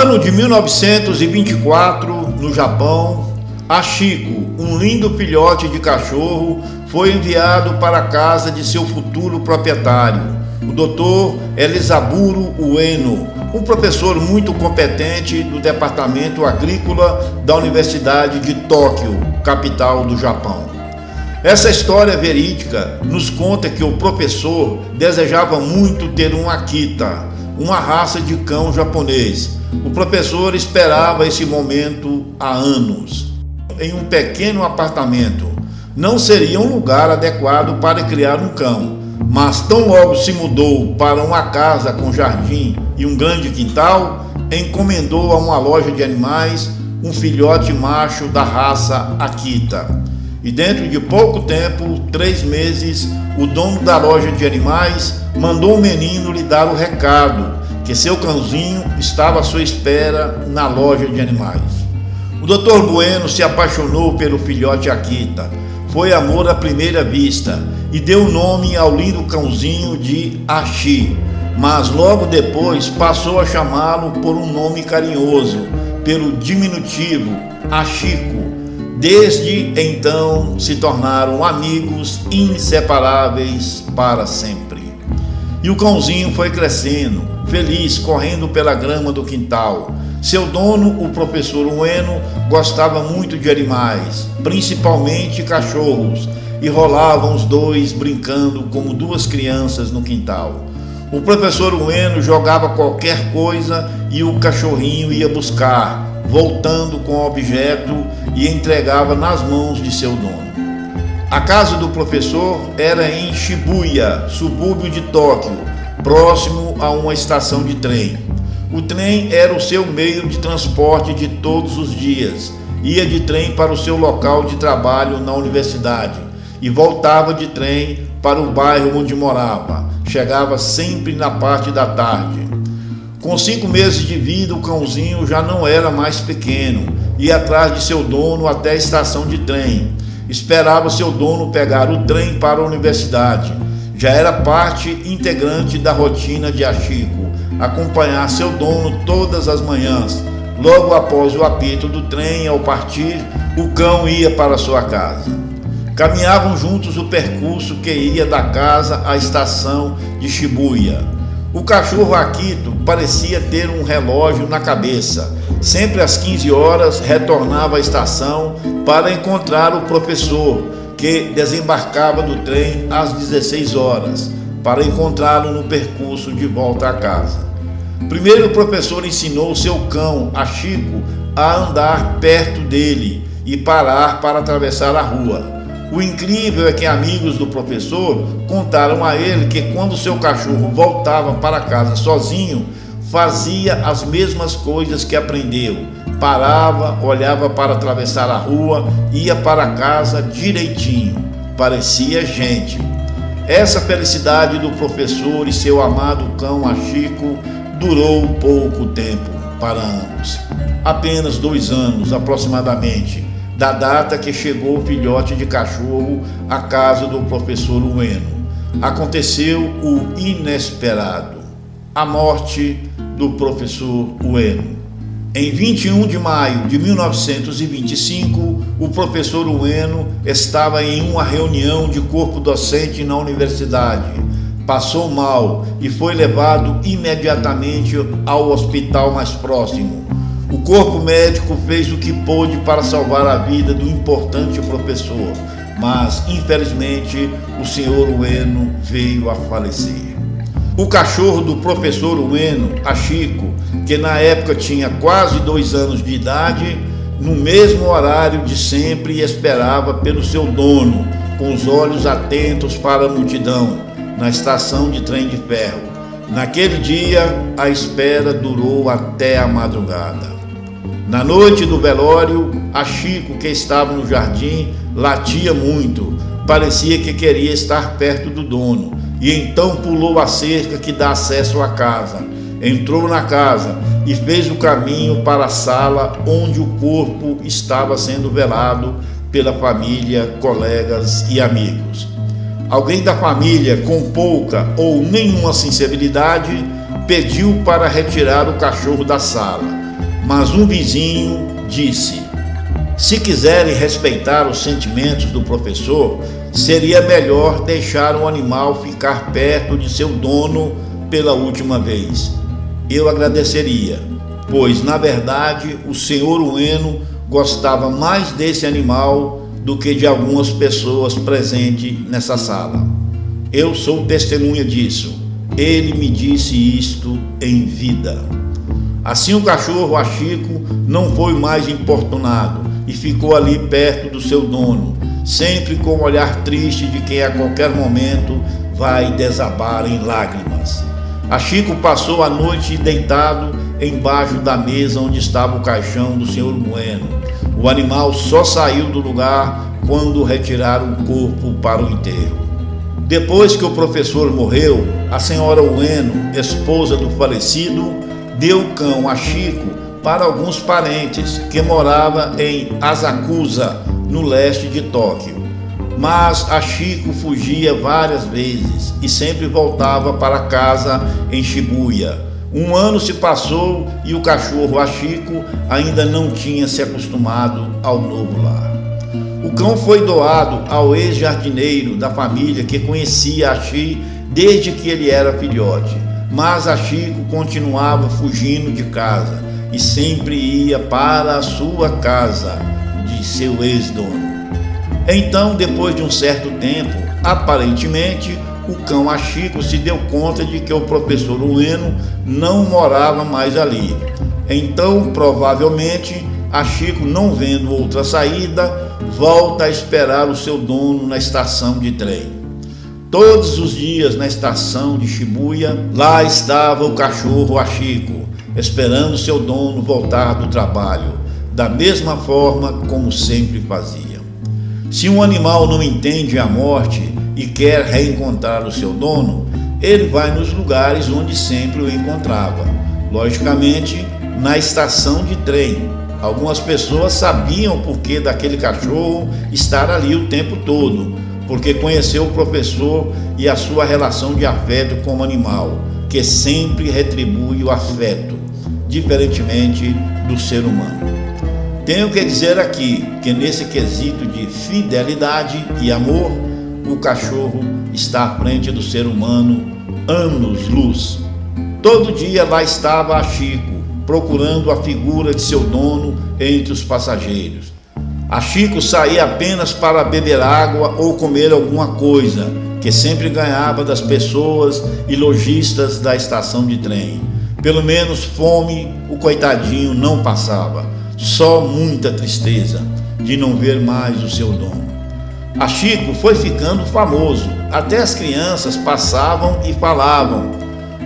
ano de 1924, no Japão, Ashiko, um lindo filhote de cachorro, foi enviado para a casa de seu futuro proprietário, o Dr. Elisaburo Ueno, um professor muito competente do Departamento Agrícola da Universidade de Tóquio, capital do Japão. Essa história verídica nos conta que o professor desejava muito ter um Akita, uma raça de cão japonês. O professor esperava esse momento há anos. Em um pequeno apartamento, não seria um lugar adequado para criar um cão, mas tão logo se mudou para uma casa com jardim e um grande quintal, encomendou a uma loja de animais um filhote macho da raça Akita. E dentro de pouco tempo, 3 meses, o dono da loja de animais mandou o menino lhe dar o recado que seu cãozinho estava à sua espera na loja de animais. O Dr. Bueno se apaixonou pelo filhote Akita. Foi amor à primeira vista e deu o nome ao lindo cãozinho de Ashi, mas logo depois passou a chamá-lo por um nome carinhoso, pelo diminutivo Ashiko. Desde então se tornaram amigos inseparáveis para sempre. E o cãozinho foi crescendo, feliz, correndo pela grama do quintal. Seu dono, o professor Ueno, gostava muito de animais, principalmente cachorros, e rolavam os dois brincando como duas crianças no quintal. O professor Ueno jogava qualquer coisa e o cachorrinho ia buscar, voltando com o objeto e entregava nas mãos de seu dono. A casa do professor era em Shibuya, subúrbio de Tóquio, próximo a uma estação de trem. O trem era o seu meio de transporte de todos os dias. Ia de trem para o seu local de trabalho na universidade e voltava de trem para o bairro onde morava. Chegava sempre na parte da tarde. Com 5 meses de vida, o cãozinho já não era mais pequeno. Ia atrás de seu dono até a estação de trem. Esperava seu dono pegar o trem para a universidade. Já era parte integrante da rotina de Ashiko, acompanhar seu dono todas as manhãs. Logo após o apito do trem, ao partir, o cão ia para sua casa. Caminhavam juntos o percurso que ia da casa à estação de Shibuya. O cachorro Akito parecia ter um relógio na cabeça. Sempre às 15 horas retornava à estação para encontrar o professor, que desembarcava do trem às 16 horas, para encontrá-lo no percurso de volta à casa. Primeiro o professor ensinou seu cão, Ashiko, a andar perto dele e parar para atravessar a rua. O incrível é que amigos do professor contaram a ele que quando seu cachorro voltava para casa sozinho, fazia as mesmas coisas que aprendeu. Parava, olhava para atravessar a rua, ia para casa direitinho. Parecia gente. Essa felicidade do professor e seu amado cão Ashiko durou pouco tempo para ambos. Apenas 2 anos aproximadamente, da data que chegou o filhote de cachorro à casa do professor Ueno. Aconteceu o inesperado, a morte do professor Ueno. Em 21 de maio de 1925, o professor Ueno estava em uma reunião de corpo docente na universidade. Passou mal e foi levado imediatamente ao hospital mais próximo. O corpo médico fez o que pôde para salvar a vida do importante professor, mas, infelizmente, o senhor Ueno veio a falecer. O cachorro do professor Ueno, Ashiko, que na época tinha quase 2 anos de idade, no mesmo horário de sempre esperava pelo seu dono, com os olhos atentos para a multidão, na estação de trem de ferro. Naquele dia, a espera durou até a madrugada. Na noite do velório, Ashiko, que estava no jardim, latia muito. Parecia que queria estar perto do dono. E então pulou a cerca que dá acesso à casa. Entrou na casa e fez o caminho para a sala onde o corpo estava sendo velado pela família, colegas e amigos. Alguém da família, com pouca ou nenhuma sensibilidade, pediu para retirar o cachorro da sala. mas um vizinho disse: se quiserem respeitar os sentimentos do professor, seria melhor deixar o animal ficar perto de seu dono pela última vez. Eu agradeceria, pois na verdade o senhor Ueno gostava mais desse animal do que de algumas pessoas presentes nessa sala. Eu sou testemunha disso. Ele me disse isto em vida. Assim o cachorro Achico não foi mais importunado e ficou ali perto do seu dono, sempre com o olhar triste de quem a qualquer momento vai desabar em lágrimas. Achico passou a noite deitado embaixo da mesa onde estava o caixão do senhor Ueno. O animal só saiu do lugar quando retiraram o corpo para o enterro. Depois que o professor morreu, a senhora Ueno, esposa do falecido, deu o cão Achico para alguns parentes que moravam em Asakusa, no leste de Tóquio. Mas Achico fugia várias vezes e sempre voltava para casa em Shibuya. Um ano se passou e o cachorro Achico ainda não tinha se acostumado ao novo lar. O cão foi doado ao ex-jardineiro da família que conhecia Achi desde que ele era filhote, mas Achico continuava fugindo de casa e sempre ia para a sua casa de seu ex-dono. Então, depois de um certo tempo, aparentemente, o cão Achico se deu conta de que o professor Ueno não morava mais ali. Então, provavelmente, Achico, não vendo outra saída, volta a esperar o seu dono na estação de trem. Todos os dias na estação de Shibuya, lá estava o cachorro Achico, esperando seu dono voltar do trabalho, da mesma forma como sempre fazia. Se um animal não entende a morte e quer reencontrar o seu dono, ele vai nos lugares onde sempre o encontrava. Logicamente, na estação de trem. Algumas pessoas sabiam o porquê daquele cachorro estar ali o tempo todo, porque conheceu o professor e a sua relação de afeto com o animal, que sempre retribui o afeto, diferentemente do ser humano. Tenho que dizer aqui que nesse quesito de fidelidade e amor, o cachorro está à frente do ser humano anos-luz. Todo dia lá estava Achico, procurando a figura de seu dono entre os passageiros. Achico saía apenas para beber água ou comer alguma coisa, que sempre ganhava das pessoas e lojistas da estação de trem. Pelo menos fome o coitadinho não passava, só muita tristeza de não ver mais o seu dono. Achico foi ficando famoso, até as crianças passavam e falavam: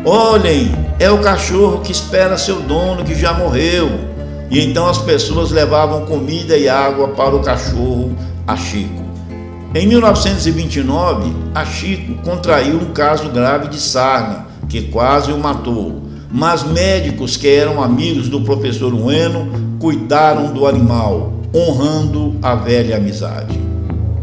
olhem, é o cachorro que espera seu dono que já morreu. E então as pessoas levavam comida e água para o cachorro Achico. Em 1929, Achico contraiu um caso grave de sarna, que quase o matou. Mas médicos que eram amigos do professor Ueno cuidaram do animal, honrando a velha amizade.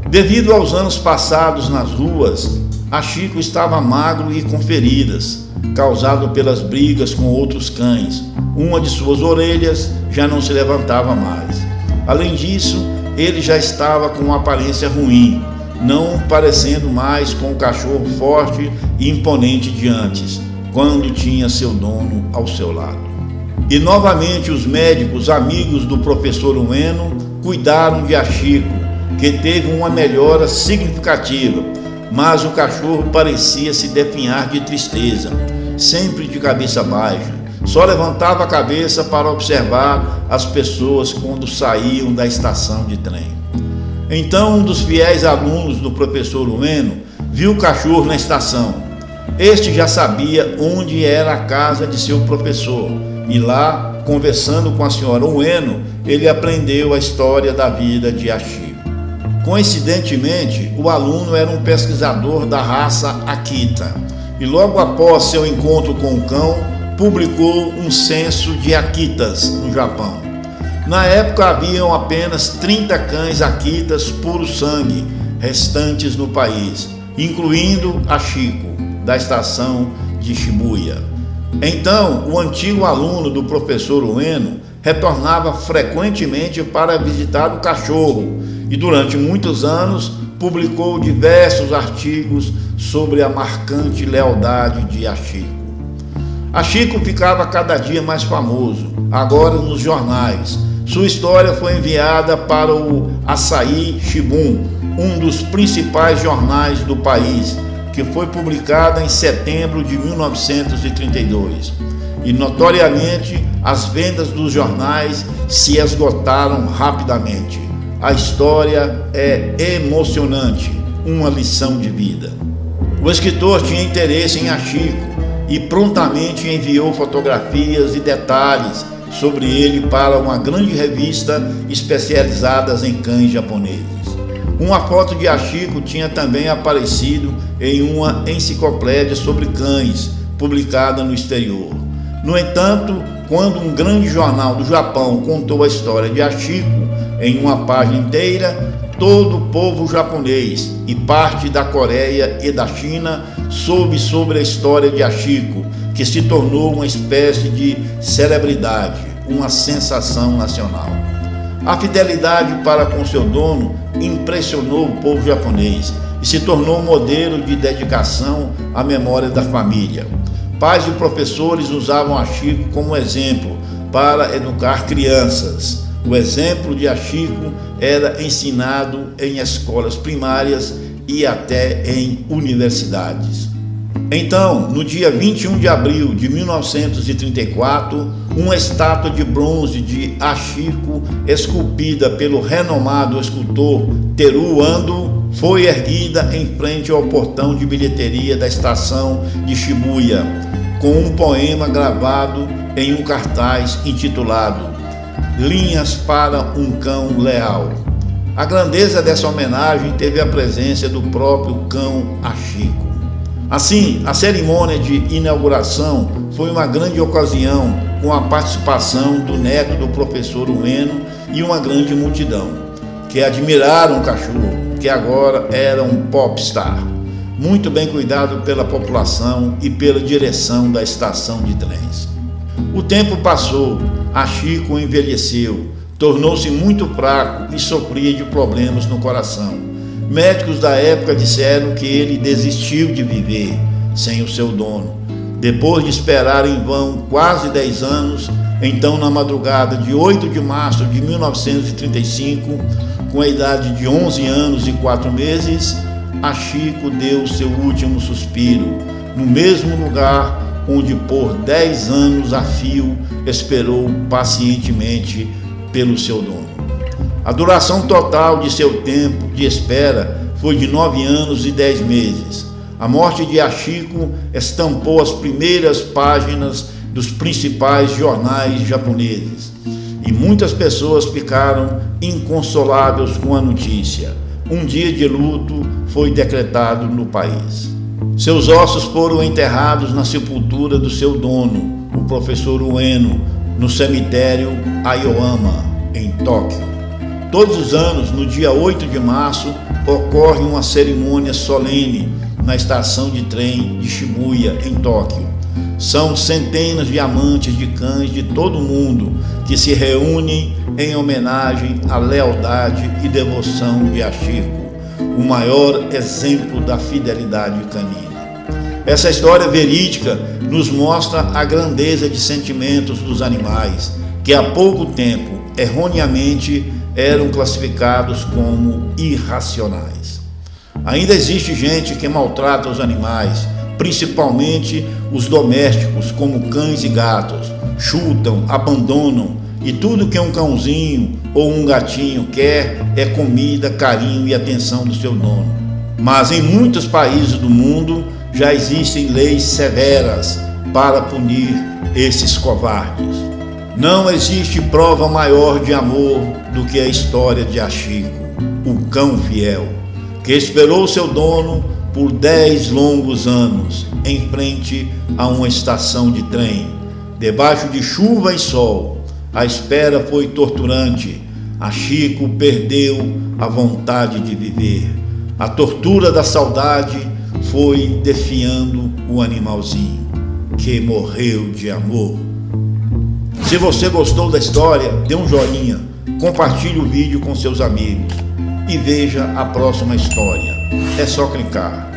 Devido aos anos passados nas ruas, Achico estava magro e com feridas, causado pelas brigas com outros cães. Uma de suas orelhas já não se levantava mais. Além disso, ele já estava com uma aparência ruim, não parecendo mais com o cachorro forte e imponente de antes, quando tinha seu dono ao seu lado. E novamente os médicos amigos do professor Ueno cuidaram de Achico, que teve uma melhora significativa, mas o cachorro parecia se definhar de tristeza, sempre de cabeça baixa. Só levantava a cabeça para observar as pessoas quando saíam da estação de trem. Então um dos fiéis alunos do professor Ueno viu o cachorro na estação. Este já sabia onde era a casa de seu professor e lá, conversando com a senhora Ueno, ele aprendeu a história da vida de Achico. Coincidentemente, o aluno era um pesquisador da raça Akita e logo após seu encontro com o cão, publicou um censo de Akitas no Japão. Na época haviam apenas 30 cães Akitas puro sangue restantes no país, incluindo Achico, da estação de Shibuya. Então, o antigo aluno do professor Ueno retornava frequentemente para visitar o cachorro e durante muitos anos publicou diversos artigos sobre a marcante lealdade de Hachiko. Hachiko ficava cada dia mais famoso, agora nos jornais. Sua história foi enviada para o Asahi Shimbun, um dos principais jornais do país, que foi publicada em setembro de 1932. E notoriamente as vendas dos jornais se esgotaram rapidamente. A história é emocionante, uma lição de vida. O escritor tinha interesse em Hachiko e prontamente enviou fotografias e detalhes sobre ele para uma grande revista especializada em cães japoneses. Uma foto de Hachiko tinha também aparecido em uma enciclopédia sobre cães, publicada no exterior. No entanto, quando um grande jornal do Japão contou a história de Hachiko em uma página inteira, todo o povo japonês e parte da Coreia e da China soube sobre a história de Hachiko, que se tornou uma espécie de celebridade, uma sensação nacional. A fidelidade para com seu dono impressionou o povo japonês e se tornou um modelo de dedicação à memória da família. Pais e professores usavam Hachiko como exemplo para educar crianças. O exemplo de Hachiko era ensinado em escolas primárias e até em universidades. Então, no dia 21 de abril de 1934, uma estátua de bronze de Hachiko, esculpida pelo renomado escultor Teru Ando, foi erguida em frente ao portão de bilheteria da estação de Shibuya, com um poema gravado em um cartaz intitulado Linhas para um Cão Leal. A grandeza dessa homenagem teve a presença do próprio cão Hachiko. Assim, a cerimônia de inauguração foi uma grande ocasião com a participação do neto do professor Ueno e uma grande multidão, que admiraram o cachorro, que agora era um popstar, muito bem cuidado pela população e pela direção da estação de trens. O tempo passou, Hachiko envelheceu, tornou-se muito fraco e sofria de problemas no coração. Médicos da época disseram que ele desistiu de viver sem o seu dono. Depois de esperar em vão quase 10 anos, então na madrugada de 8 de março de 1935, com a idade de 11 anos e 4 meses, Hachiko deu seu último suspiro, no mesmo lugar onde por 10 anos a fio esperou pacientemente pelo seu dono. A duração total de seu tempo de espera foi de 9 anos e 10 meses. A morte de Hachiko estampou as primeiras páginas dos principais jornais japoneses e muitas pessoas ficaram inconsoláveis com a notícia. Um dia de luto foi decretado no país. Seus ossos foram enterrados na sepultura do seu dono, o professor Ueno, no cemitério Aoyama, em Tóquio. Todos os anos, no dia 8 de março, ocorre uma cerimônia solene na estação de trem de Shibuya, em Tóquio. São centenas de amantes de cães de todo o mundo que se reúnem em homenagem à lealdade e devoção de Hachiko, o maior exemplo da fidelidade canina. Essa história verídica nos mostra a grandeza de sentimentos dos animais, que há pouco tempo, erroneamente, eram classificados como irracionais. Ainda existe gente que maltrata os animais, principalmente os domésticos, como cães e gatos, chutam, abandonam, e tudo que um cãozinho ou um gatinho quer é comida, carinho e atenção do seu dono. Mas em muitos países do mundo já existem leis severas para punir esses covardes. Não existe prova maior de amor do que a história de Hachiko, o cão fiel, que esperou seu dono por 10 longos anos, em frente a uma estação de trem, debaixo de chuva e sol. A espera foi torturante. Hachiko perdeu a vontade de viver. A tortura da saudade foi defiando o animalzinho, que morreu de amor. Se você gostou da história, dê um joinha, compartilhe o vídeo com seus amigos e veja a próxima história. É só clicar.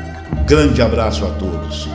Grande abraço a todos.